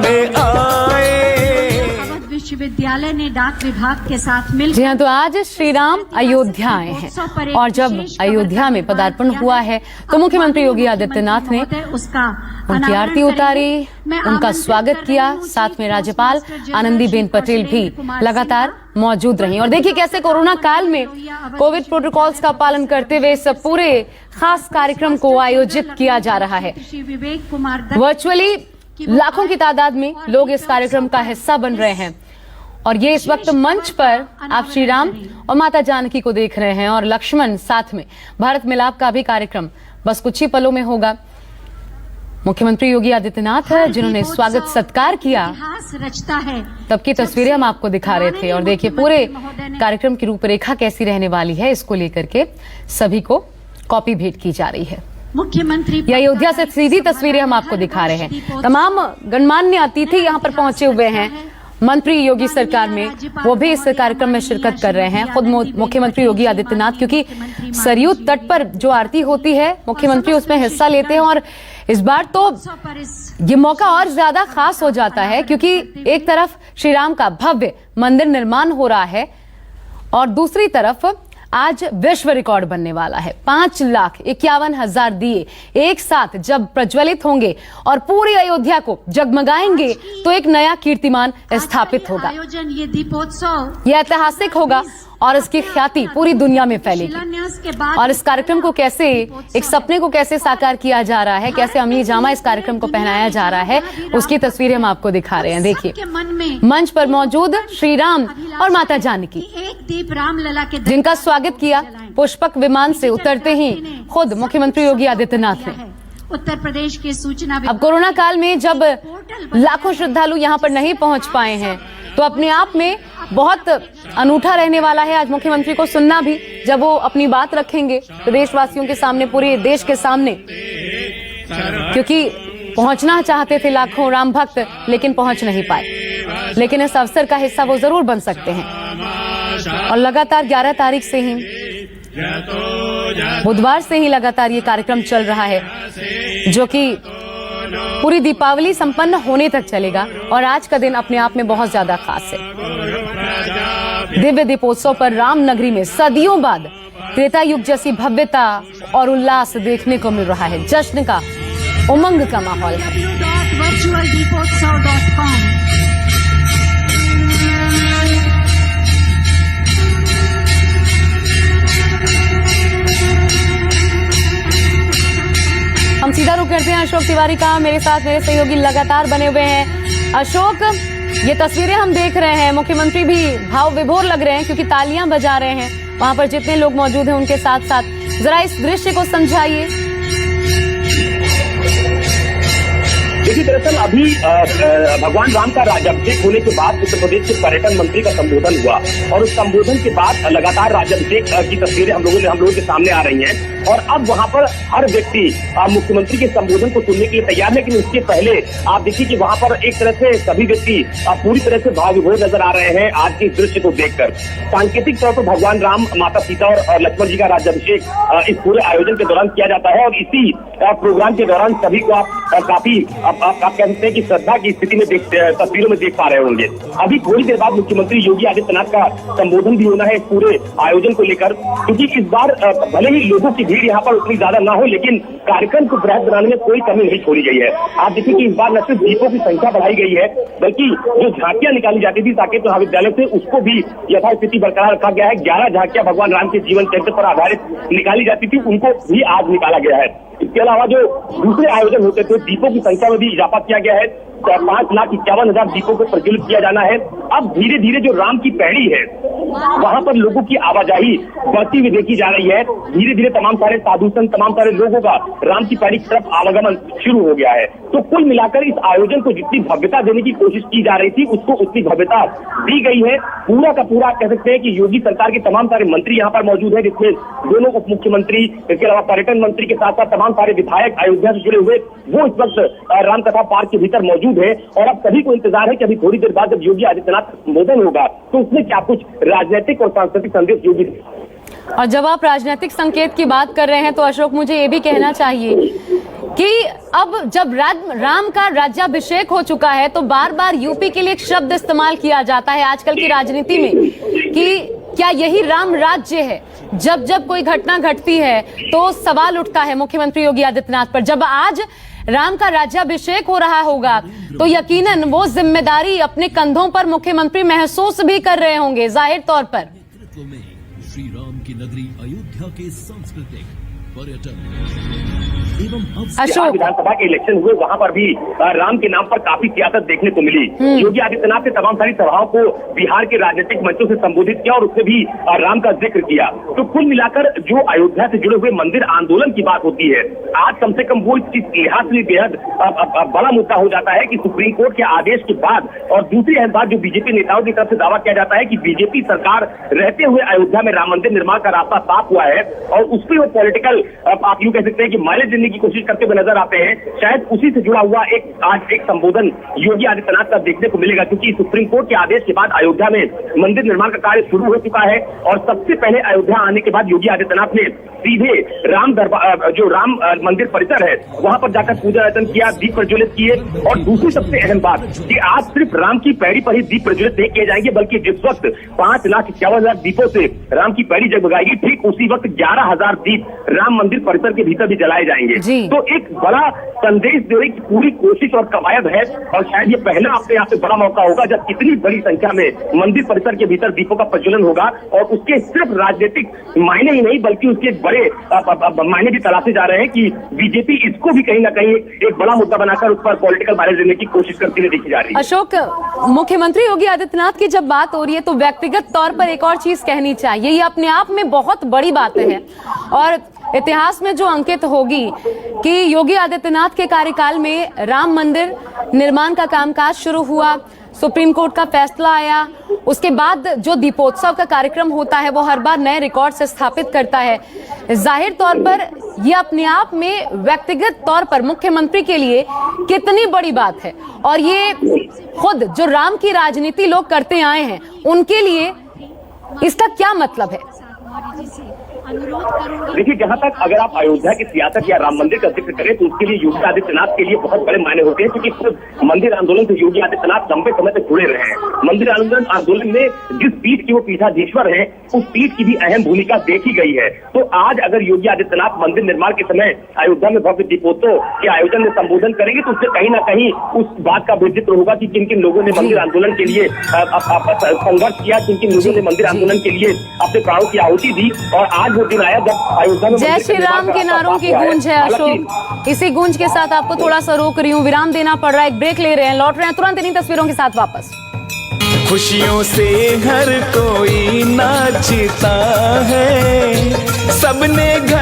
में आए। विश्वविद्यालय ने डाक विभाग के साथ मिलकर जी हाँ, तो आज श्री राम अयोध्या आए हैं और जब अयोध्या में पदार्पण हुआ है तो मुख्यमंत्री योगी आदित्यनाथ ने उनकी आरती उतारी, उनका स्वागत किया। साथ में राज्यपाल आनंदीबेन पटेल भी लगातार मौजूद रही और देखिए कैसे कोरोना काल में कोविड प्रोटोकॉल्स का पालन करते हुए इस पूरे खास कार्यक्रम को आयोजित किया जा रहा है। वर्चुअली लाखों की तादाद में लोग इस कार्यक्रम का हिस्सा बन रहे हैं और ये इस वक्त मंच पर आप श्री राम और माता जानकी को देख रहे हैं और लक्ष्मण साथ में भारत मिलाप का भी कार्यक्रम बस कुछ ही पलों में होगा। मुख्यमंत्री योगी आदित्यनाथ है जिन्होंने स्वागत सत्कार किया, तब की तस्वीरें हम आपको दिखा रहे थे और देखिए पूरे कार्यक्रम की रूपरेखा कैसी रहने वाली है, इसको लेकर के सभी को कॉपी भेंट की जा रही है। मुख्यमंत्री अयोध्या से सीधी तस्वीरें हम आपको दिखा रहे हैं। तमाम गणमान्य अतिथि यहाँ पर पहुंचे हुए हैं मंत्री योगी सरकार में, वो भी इस कार्यक्रम में शिरकत कर रहे हैं। खुद मुख्यमंत्री योगी आदित्यनाथ, क्योंकि सरयू तट पर जो आरती होती है मुख्यमंत्री उसमें हिस्सा लेते हैं और इस बार तो ये मौका और ज्यादा खास हो जाता है क्योंकि एक तरफ श्री राम का भव्य मंदिर निर्माण हो रहा है और दूसरी तरफ आज विश्व रिकॉर्ड बनने वाला है। 5,51,000 दिए एक साथ जब प्रज्वलित होंगे और पूरी अयोध्या को जगमगाएंगे तो एक नया कीर्तिमान स्थापित होगा। ये दीपोत्सव यह ऐतिहासिक होगा और इसकी ख्याति पूरी दुनिया में फैलेगी। और इस कार्यक्रम को कैसे, एक सपने को कैसे साकार किया जा रहा है, कैसे अमली जामा इस कार्यक्रम को पहनाया जा रहा है, उसकी तस्वीरें हम आपको दिखा रहे हैं। देखिए मंच पर मौजूद श्री राम और माता जानकी, एक दीप रामलला के जिनका स्वागत किया पुष्पक विमान से उतरते ही खुद मुख्यमंत्री योगी आदित्यनाथ ने। उत्तर प्रदेश के सूचना अब कोरोना काल में जब लाखों श्रद्धालु यहाँ पर नहीं पहुंच पाए हैं तो अपने आप में बहुत अनूठा रहने वाला है आज मुख्यमंत्री को सुनना भी, जब वो अपनी बात रखेंगे प्रदेशवासियों के सामने, पूरे देश के सामने, क्योंकि पहुंचना चाहते थे लाखों राम भक्त लेकिन पहुंच नहीं पाए। लेकिन इस अवसर का हिस्सा वो जरूर बन सकते हैं और लगातार 11 तारीख से ही, बुधवार से ही लगातार ये कार्यक्रम चल रहा है जो कि पूरी दीपावली संपन्न होने तक चलेगा और आज का दिन अपने आप में बहुत ज्यादा खास है। दिव्य दीपोत्सव पर राम नगरी में सदियों बाद त्रेता युग जैसी भव्यता और उल्लास देखने को मिल रहा है। जश्न का, उमंग का माहौल है। हम सीधा रुख करते हैं अशोक तिवारी का, मेरे साथ मेरे सहयोगी लगातार बने हुए हैं। अशोक, ये तस्वीरें हम देख रहे हैं, मुख्यमंत्री भी भाव विभोर लग रहे हैं क्योंकि तालियां बजा रहे हैं वहां पर जितने लोग मौजूद हैं उनके साथ साथ। जरा इस दृश्य को समझाइए। देखिए दरअसल अभी भगवान राम का राज्याभिषेक होने के बाद उत्तर प्रदेश के पर्यटन मंत्री का संबोधन हुआ और उस संबोधन के बाद लगातार राज्याभिषेक की तस्वीरें हम लोगों के सामने आ रही हैं और अब वहां पर हर व्यक्ति मुख्यमंत्री के संबोधन को सुनने के लिए तैयार है। लेकिन उसके पहले आप देखिए कि वहां पर एक तरह से सभी व्यक्ति पूरी तरह से भाव विभोर नजर आ रहे हैं आज के इस दृश्य को देखकर। सांकेतिक तौर पर भगवान राम, माता सीता और लक्ष्मण जी का राज्याभिषेक इस पूरे आयोजन के दौरान किया जाता है और इसी प्रोग्राम के दौरान सभी को आप काफी आप कह सकते हैं कि श्रद्धा की स्थिति में तस्वीरों में देख पा रहे होंगे। अभी थोड़ी देर बाद मुख्यमंत्री योगी आदित्यनाथ का संबोधन भी होना है इस पूरे आयोजन को लेकर, क्योंकि इस बार भले ही लोगों की भीड़ यहाँ पर उतनी ज्यादा ना हो लेकिन कार्यक्रम को बृहद बनाने में कोई कमी नहीं छोड़ी गई है। आप देखिए कि इस बार न सिर्फ दीपों की संख्या बढ़ाई गई है बल्कि जो झांकियां निकाली जाती थी साकेत महाविद्यालय से उसको भी यथास्थिति बरकरार रखा गया है। 11 झांकियां भगवान राम के जीवन चरित्र पर आधारित निकाली जाती थी, उनको भी आज निकाला गया है। इसके अलावा जो दूसरे आयोजन होते थे दीपों की संख्या में भी इजाफा किया गया है। 5,51,000 दीपों को प्रज्वलित किया जाना है। अब धीरे धीरे जो राम की पैड़ी है वहां पर लोगों की आवाजाही बढ़ती हुई देखी जा रही है। धीरे धीरे तमाम सारे साधु संत, तमाम सारे लोगों का राम की पैड़ी की तरफ आवागमन शुरू हो गया है। तो कुल मिलाकर इस आयोजन को जितनी भव्यता देने की कोशिश की जा रही थी उसको उतनी भव्यता दी गई है। पूरा का पूरा कह सकते हैं कि योगी सरकार के तमाम सारे मंत्री यहाँ पर मौजूद है, जिसमें दोनों उप मुख्यमंत्री, इसके अलावा पर्यटन मंत्री के साथ साथ तमाम सारे विधायक अयोध्या से जुड़े हुए वो इस वक्त रामकथा पार्क के भीतर मौजूद है। और अब सभी को इंतजार है कि अभी थोड़ी देर बाद जब योगी आदित्यनाथ का संबोधन होगा तो उसमें क्या कुछ राजनीतिक और सांस्कृतिक संदेश योगी। और जब आप राजनीतिक संकेत की बात कर रहे हैं तो अशोक मुझे ये भी कहना चाहिए कि अब जब राम का राज्याभिषेक हो चुका है तो बार बार यूपी के लिए एक शब्द इस्तेमाल किया जाता है आजकल की राजनीति में कि क्या यही राम राज्य है। जब जब कोई घटना घटती है तो सवाल उठता है मुख्यमंत्री योगी आदित्यनाथ पर। जब आज राम का राज्याभिषेक हो रहा होगा तो यकीनन वो जिम्मेदारी अपने कंधों पर मुख्यमंत्री महसूस भी कर रहे होंगे जाहिर तौर पर। श्री राम की नगरी अयोध्या के सांस्कृतिक पर्यटन एवं अशोक, विधानसभा के इलेक्शन हुए वहां पर भी राम के नाम पर काफी सियासत देखने को मिली। योगी आदित्यनाथ ने तमाम सारी सभाओं को बिहार के राजनीतिक मंचों से संबोधित किया और उसमें भी राम का जिक्र किया। तो कुल मिलाकर जो अयोध्या से जुड़े हुए मंदिर आंदोलन की बात होती है, आज कम से कम वो इस लिहाज से बेहद बड़ा मुद्दा हो जाता है कि सुप्रीम कोर्ट के आदेश के बाद और दूसरी अहम बात जो बीजेपी नेताओं की तरफ से दावा किया जाता है कि बीजेपी सरकार रहते हुए अयोध्या में राम मंदिर निर्माण का रास्ता साफ हुआ है और उसपे वो पॉलिटिकल आप यूं कह सकते हैं कि माइलेज देने की कोशिश करते हुए नजर आते हैं। शायद उसी से जुड़ा हुआ आज एक संबोधन योगी आदित्यनाथ का देखने को मिलेगा, क्योंकि सुप्रीम कोर्ट के आदेश के बाद अयोध्या में मंदिर निर्माण का कार्य शुरू हो चुका है और सबसे पहले अयोध्या आने के बाद योगी आदित्यनाथ ने सीधे राम दरबार जो राम मंदिर परिसर है वहां पर जाकर पूजा अर्चन किया, दीप प्रज्वलित किए। और दूसरी सबसे अहम बात कि आज सिर्फ राम की पैड़ी पर ही दीप प्रज्वलित नहीं किए जाएंगे, बल्कि जिस वक्त 5,51,000 दीपों से राम की पैड़ी जगमगाएगी, ठीक उसी वक्त 11,000 दीप राम मंदिर परिसर के भीतर भी जलाए जाएंगे। तो एक बड़ा संदेश देने की पूरी कोशिश और कवायद है और शायद ये पहला अपने आप से बड़ा मौका होगा जब इतनी बड़ी संख्या में मंदिर परिसर के भीतर दीपों का प्रज्वलन होगा और उसके सिर्फ राजनीतिक मायने ही नहीं बल्कि उसके बड़े मायने भी तलाशे जा रहे हैं कि बीजेपी इसको भी कहीं ना कहीं एक बड़ा मुद्दा बनाकर उस पर पॉलिटिकल माइलेज देने की कोशिश करती हुई देखी जा रही है। अशोक, मुख्यमंत्री योगी आदित्यनाथ की जब बात हो रही है तो व्यक्तिगत तौर पर एक और चीज कहनी चाहिए, ये अपने आप में बहुत बड़ी बात है और इतिहास में जो अंकित होगी कि योगी आदित्यनाथ के कार्यकाल में राम मंदिर निर्माण का कामकाज शुरू हुआ, सुप्रीम कोर्ट का फैसला आया, उसके बाद जो दीपोत्सव का कार्यक्रम होता है वो हर बार नए रिकॉर्ड से स्थापित करता है। जाहिर तौर पर ये अपने आप में व्यक्तिगत तौर पर मुख्यमंत्री के लिए कितनी बड़ी बात है और ये खुद जो राम की राजनीति लोग करते आए हैं उनके लिए इसका क्या मतलब है? देखिए, जहां तक अगर आप अयोध्या की सियासत या राम मंदिर का जिक्र करें तो उसके लिए योगी आदित्यनाथ के लिए बहुत बड़े मायने होते हैं, क्योंकि मंदिर आंदोलन से योगी आदित्यनाथ लंबे समय तक जुड़े रहे हैं। मंदिर आंदोलन में जिस पीठ की वो पीठाधीश्वर है उस पीठ की भी अहम भूमिका देखी गई है। तो आज अगर योगी आदित्यनाथ मंदिर निर्माण के समय अयोध्या में भव्य दीपोत्सव के आयोजन में संबोधन करेंगे तो उससे कहीं ना कहीं उस बात का भी जिक्र होगा कि किन किन लोगों ने मंदिर आंदोलन के लिए संघर्ष किया, किन किन लोगों ने मंदिर आंदोलन के लिए अपने प्राणों की आहुति दी और आज वो दिन आया जब अयोध्या में जय श्री राम के नारों की गूंज है। अशोक, इसी गूंज के साथ आपको थोड़ा सा रोक रही हूँ, विराम देना पड़ रहा है, एक ब्रेक ले रहे हैं, लौट रहे हैं तुरंत इन्हीं तस्वीरों के साथ वापस। खुशियों से हर कोई नाचता है, सबने घर